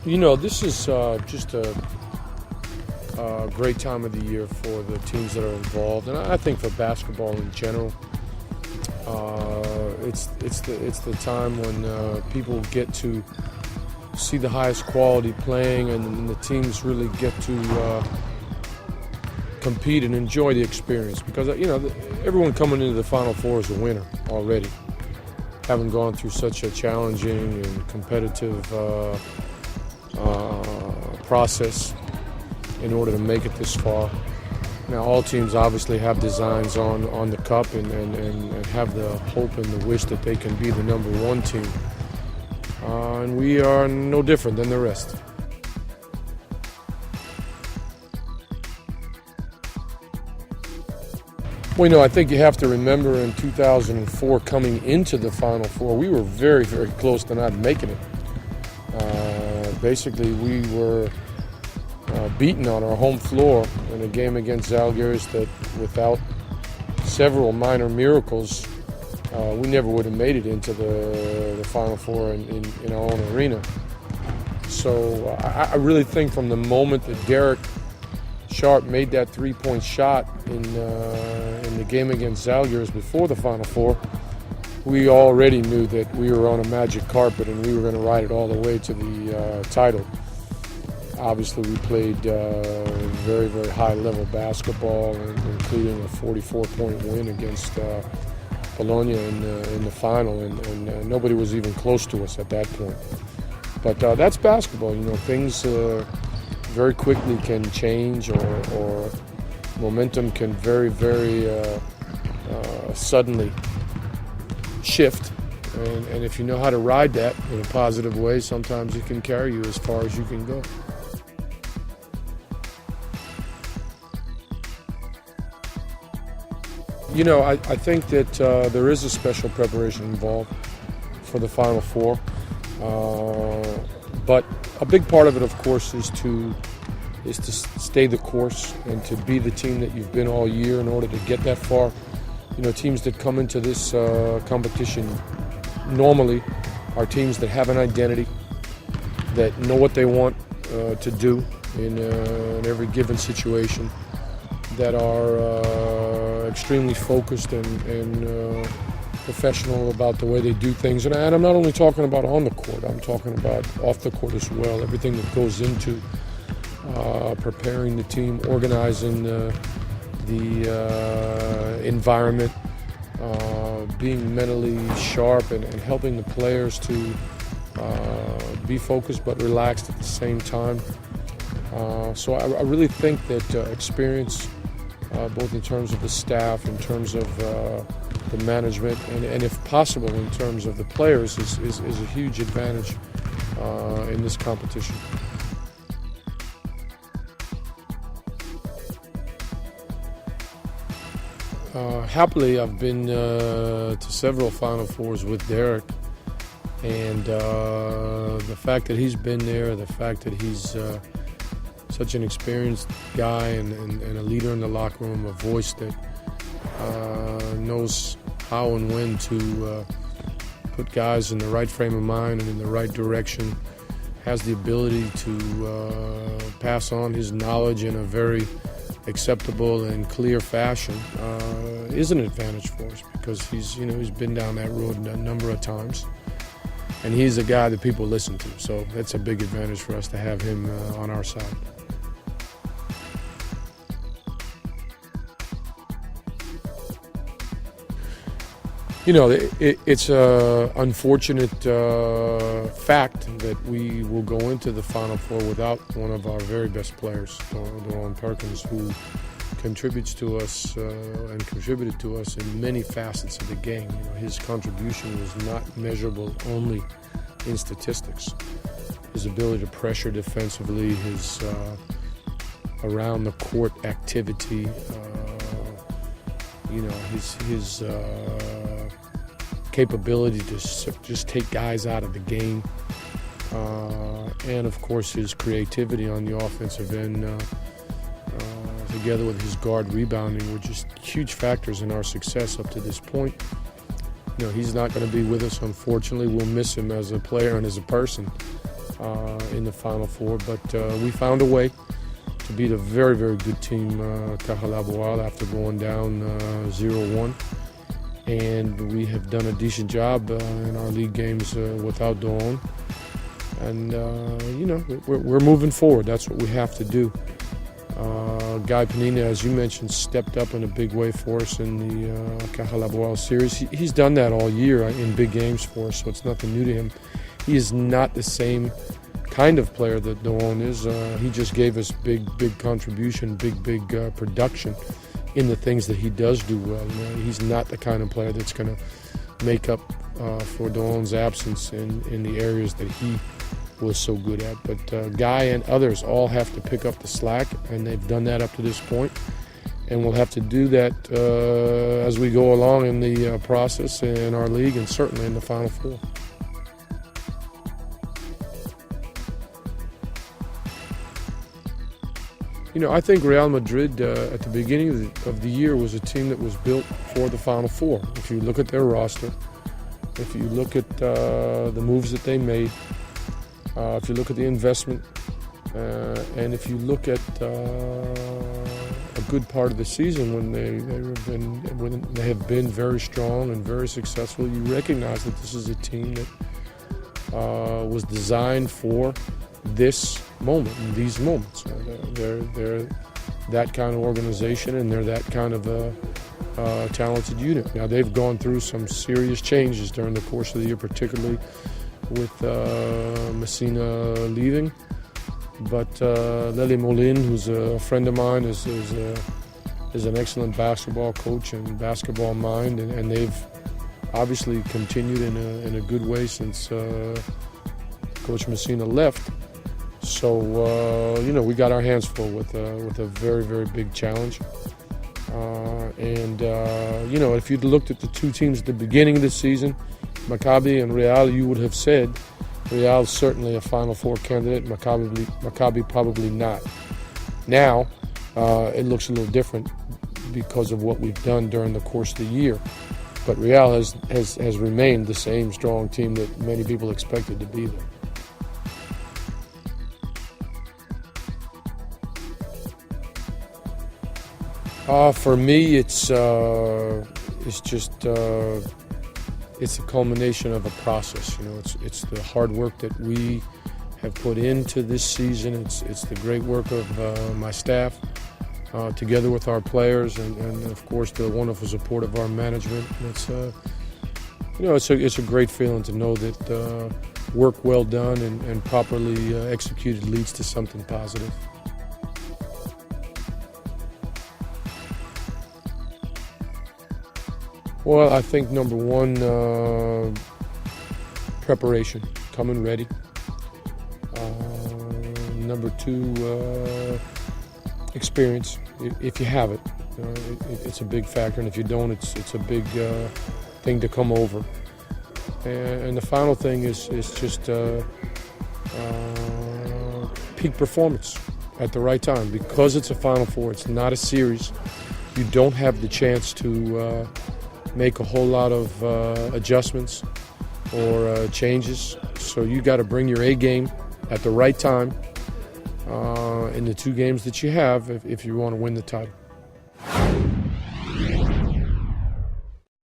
You know, this is just a great time of the year for the teams that are involved, and I think for basketball in general. It's the time when people get to see the highest quality playing, and the teams really get to compete and enjoy the experience, because everyone coming into the Final Four is a winner already, having gone through such a challenging and competitive process in order to make it this far. Now, all teams obviously have designs on the cup and have the hope and the wish that they can be the #1 team. And we are no different than the rest. Well, I think you have to remember in 2004, coming into the Final Four, we were very, very close to not making it. Basically, we were beaten on our home floor in a game against Zalgiris that, without several minor miracles, we never would have made it into the Final Four in our own arena. So I really think from the moment that Derek Sharp made that three-point shot in the game against Zalgiris before the Final Four, we already knew that we were on a magic carpet and we were going to ride it all the way to the title. Obviously, we played very, very high-level basketball, including a 44-point win against Bologna in the final, and nobody was even close to us at that point. But that's basketball. Things very quickly can change, or momentum can very, very suddenly shift. And if you know how to ride that in a positive way, sometimes it can carry you as far as you can go. I think that there is a special preparation involved for the Final Four. But a big part of it, of course, is to stay the course and to be the team that you've been all year in order to get that far. Teams that come into this competition normally are teams that have an identity, that know what they want to do in every given situation, that are extremely focused and professional about the way they do things. And I'm not only talking about on the court, I'm talking about off the court as well. Everything that goes into preparing the team, organizing the environment, being mentally sharp and helping the players to be focused but relaxed at the same time. So I really think that experience, both in terms of the staff, in terms of the management, and if possible in terms of the players, is a huge advantage in this competition. Happily, I've been to several Final Fours with Derek, and the fact that he's been there, the fact that he's such an experienced guy and a leader in the locker room, a voice that knows how and when to put guys in the right frame of mind and in the right direction, has the ability to pass on his knowledge in a very acceptable and clear fashion, is an advantage for us, because he's been down that road a number of times, and he's a guy that people listen to. So that's a big advantage for us to have him on our side. It's an unfortunate fact that we will go into the Final Four without one of our very best players, Doran Perkins, who contributes to us and contributed to us in many facets of the game. His contribution was not measurable only in statistics. His ability to pressure defensively, his around-the-court activity, his capability to just take guys out of the game, and of course his creativity on the offensive end, together with his guard rebounding, were just huge factors in our success up to this point. He's not going to be with us, unfortunately. We'll miss him as a player and as a person, in the Final Four. But we found a way to beat a very, very good team, Laboal, after going down 0-1. And we have done a decent job in our league games without Dawn. And, we're moving forward. That's what we have to do. Guy Panina, as you mentioned, stepped up in a big way for us in the Laboal series. He's done that all year in big games for us, so it's nothing new to him. He is not the same kind of player that Dawn is. He just gave us big contribution, big production in the things that he does do well. He's not the kind of player that's going to make up for Dawn's absence in the areas that he was so good at. But Guy and others all have to pick up the slack, and they've done that up to this point. And we'll have to do that as we go along in the process in our league and certainly in the Final Four. I think Real Madrid at the beginning of the year was a team that was built for the Final Four. If you look at their roster, if you look at the moves that they made, if you look at the investment, and if you look at a good part of the season when they have been very strong and very successful, you recognize that this is a team that was designed for this moment, these moments. They're that kind of organization, and they're that kind of a talented unit. Now, they've gone through some serious changes during the course of the year, particularly with Messina leaving. But Lele Molin, who's a friend of mine, is an excellent basketball coach and basketball mind, and they've obviously continued in a good way since Coach Messina left. So, we got our hands full with a very, very big challenge. If you'd looked at the two teams at the beginning of the season, Maccabi and Real, you would have said Real's certainly a Final Four candidate, Maccabi probably not. Now, it looks a little different because of what we've done during the course of the year. But Real has remained the same strong team that many people expected to be there. For me, it's a culmination of a process. It's the hard work that we have put into this season. It's the great work of my staff, together with our players, and of course the wonderful support of our management. And it's a great feeling to know that work well done and properly executed leads to something positive. Well, I think number one, preparation, coming ready. Number two, experience, if you have it. It's a big factor, and if you don't, it's a big thing to come over. And the final thing is just peak performance at the right time. Because it's a Final Four, it's not a series. You don't have the chance to make a whole lot of adjustments or changes. So you got to bring your A game at the right time in the two games that you have if you want to win the title.